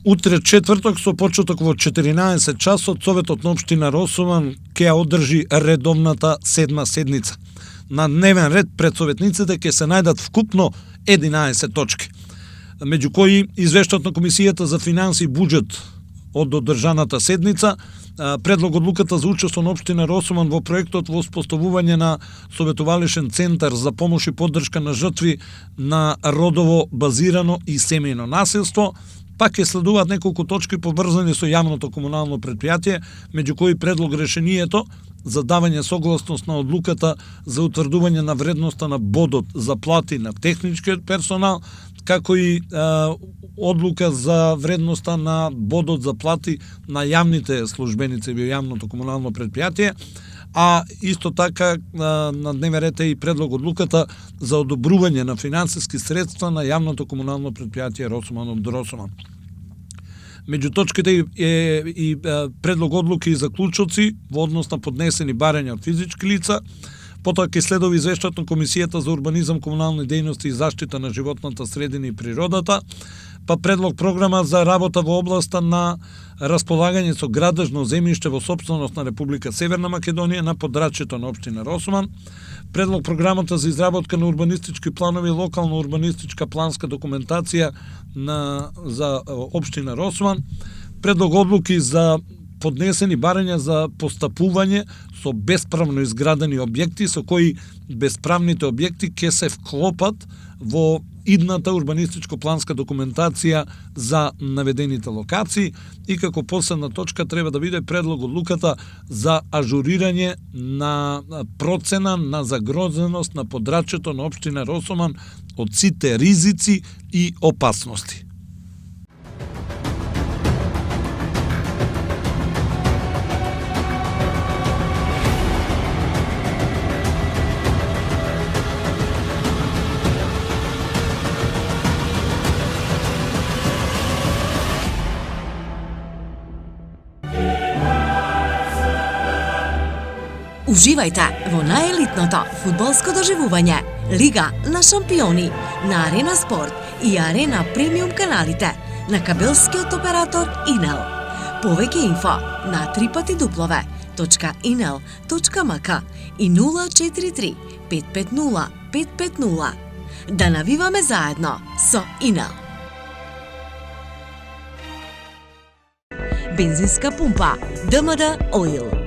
Утре четврток со почеток во 14 часот Советот на општина Росуман ќе ја одржи редовната 7 седница. На дневен ред пред советниците ќе се најдат вкупно 11 точки, меѓу кои извештајот на Комисијата за финанси и буџет од одржаната седница, предлог одлуката за учество на општина Росуман во проектот во успоставување на советувалишен центар за помош и поддршка на жртви на родово базирано и семејно насилство. Пак ќе следуваат неколку точки поврзани со јавното комунално предпријатие, меѓу кои предлог решението за давање согласност на одлуката за утврдување на вредноста на бодот за плати на техничкиот персонал, како и одлука за вредноста на бодот за плати на јавните службеници во јавното комунално предпријатие, а исто така на дневен ред е и предлог одлуката за одобрување на финансиски средства на јавното комунално предпријатие Росуман од Росуман. Меѓу точките е и предлог одлуки и заклучоци во однос на поднесени барања од физички лица. Потоа ќе следува извештајот на Комисијата за урбанизам, комунални дејности и заштита на животната средина и природата, па предлог програма за работа во областа на располагање со градежно земјиште во сопственост на Република Северна Македонија на подрачјето на општина Росуман, предлог програмата за изработка на урбанистички планови и локална урбанистичка планска документација за општина Росуман, предлог одлуки за поднесени барања за постапување со бесправно изградени објекти, со кои бесправните објекти ќе се вклопат во идната урбанистичко-планска документација за наведените локации, и како последна точка треба да биде предлог одлуката за ажурирање на процена на загрозеност на подрачјето на општина Росуман од сите ризици и опасности. Уживајте во најелитното фудбалско доживување Лига на шампиони на Арена Спорт и Арена Премиум каналите на кабелскиот оператор Инел. Повеќе инфо на www.inel.mk и 043 550 550. Да навиваме заедно со Инел. Бензинска пумпа ДМД Оил.